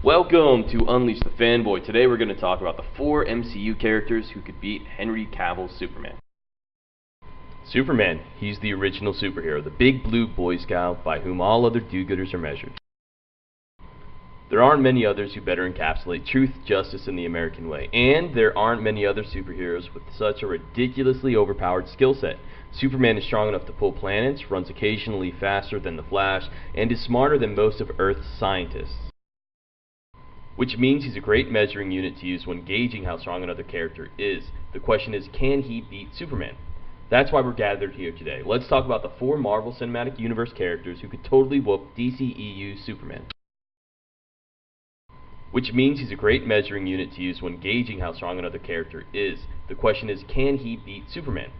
Welcome to Unleash the Fanboy. Today we're going to talk about the 4 MCU characters who could beat Henry Cavill's Superman. Superman, he's the original superhero, the big blue Boy Scout by whom all other do-gooders are measured. There aren't many others who better encapsulate truth, justice, and the American way, and there aren't many other superheroes with such a ridiculously overpowered skill set. Superman is strong enough to pull planets, runs occasionally faster than the Flash, and is smarter than most of Earth's scientists. Which means he's a great measuring unit to use when gauging how strong another character is. The question is, can he beat Superman? That's why we're gathered here today. Let's talk about the 4 Marvel Cinematic Universe characters who could totally whoop DCEU Superman. Which means he's a great measuring unit to use when gauging how strong another character is. The question is, can he beat Superman?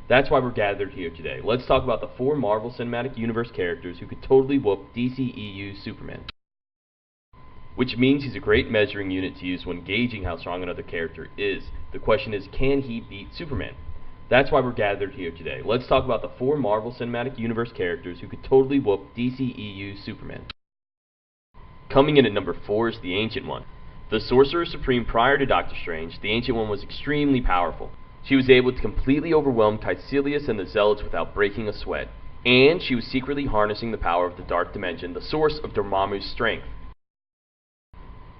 That's why we're gathered here today. Let's talk about the 4 Marvel Cinematic Universe characters who could totally whoop DCEU Superman. Which means he's a great measuring unit to use when gauging how strong another character is. The question is, can he beat Superman? That's why we're gathered here today. Let's talk about the 4 Marvel Cinematic Universe characters who could totally whoop DCEU Superman. Coming in at number 4 is the Ancient One. The Sorcerer Supreme prior to Doctor Strange, the Ancient One was extremely powerful. She was able to completely overwhelm Caecilius and the Zealots without breaking a sweat. And she was secretly harnessing the power of the Dark Dimension, the source of Dormammu's strength.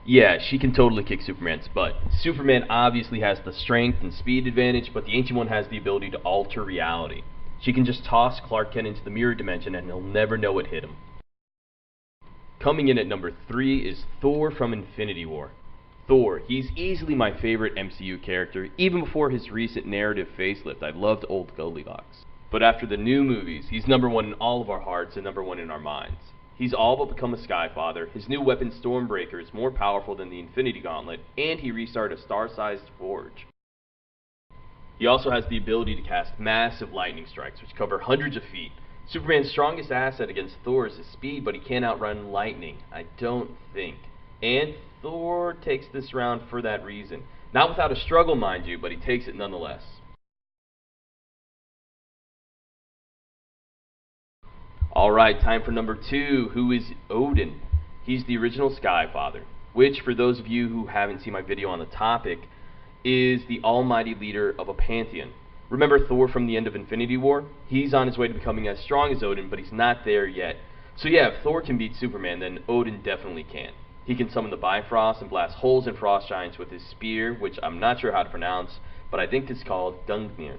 Yeah, she can totally kick Superman's butt. Superman obviously has the strength and speed advantage, but the Ancient One has the ability to alter reality. She can just toss Clark Kent into the mirror dimension and he'll never know it hit him. Coming in at number 3 is Thor from Infinity War. Thor, he's easily my favorite MCU character. Even before his recent narrative facelift, I loved old Goldilocks. But after the new movies, he's number 1 in all of our hearts and number 1 in our minds. He's all but become a Skyfather. His new weapon, Stormbreaker, is more powerful than the Infinity Gauntlet, and he restarted a star-sized forge. He also has the ability to cast massive lightning strikes, which cover hundreds of feet. Superman's strongest asset against Thor is his speed, but he can't outrun lightning, I don't think. And Thor takes this round for that reason. Not without a struggle, mind you, but he takes it nonetheless. Alright, time for number 2, who is Odin. He's the original Skyfather, which, for those of you who haven't seen my video on the topic, is the almighty leader of a pantheon. Remember Thor from the end of Infinity War? He's on his way to becoming as strong as Odin, but he's not there yet. So yeah, if Thor can beat Superman, then Odin definitely can. He can summon the Bifrost and blast holes in frost giants with his spear, which I'm not sure how to pronounce, but I think it's called Gungnir.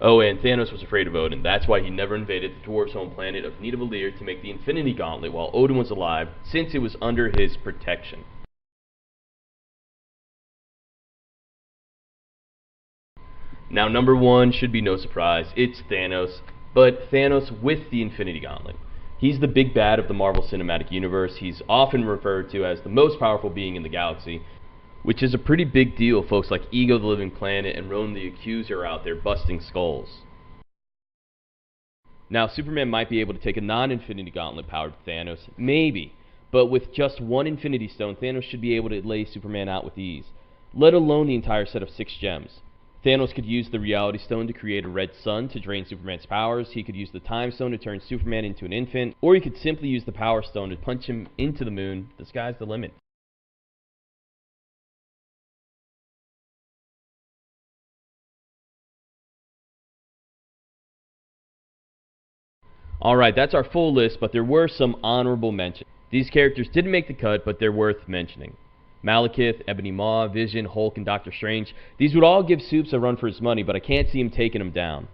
Oh, and Thanos was afraid of Odin. That's why he never invaded the dwarves' home planet of Nidavellir to make the Infinity Gauntlet while Odin was alive, since it was under his protection. Now, number 1 should be no surprise. It's Thanos, but Thanos with the Infinity Gauntlet. He's the big bad of the Marvel Cinematic Universe. He's often referred to as the most powerful being in the galaxy, which is a pretty big deal. Folks like Ego the Living Planet and Ronan the Accuser are out there busting skulls. Now, Superman might be able to take a non-Infinity Gauntlet powered Thanos, maybe, but with just 1 Infinity Stone, Thanos should be able to lay Superman out with ease, let alone the entire set of 6 gems. Thanos could use the Reality Stone to create a red sun to drain Superman's powers, he could use the Time Stone to turn Superman into an infant, or he could simply use the Power Stone to punch him into the moon. The sky's the limit. Alright, that's our full list, but there were some honorable mentions. These characters didn't make the cut, but they're worth mentioning. Malekith, Ebony Maw, Vision, Hulk, and Doctor Strange. These would all give Supes a run for his money, but I can't see him taking him down.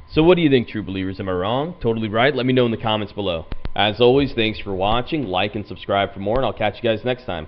So what do you think, true believers? Am I wrong? Totally right? Let me know in the comments below. As always, thanks for watching. Like and subscribe for more, and I'll catch you guys next time.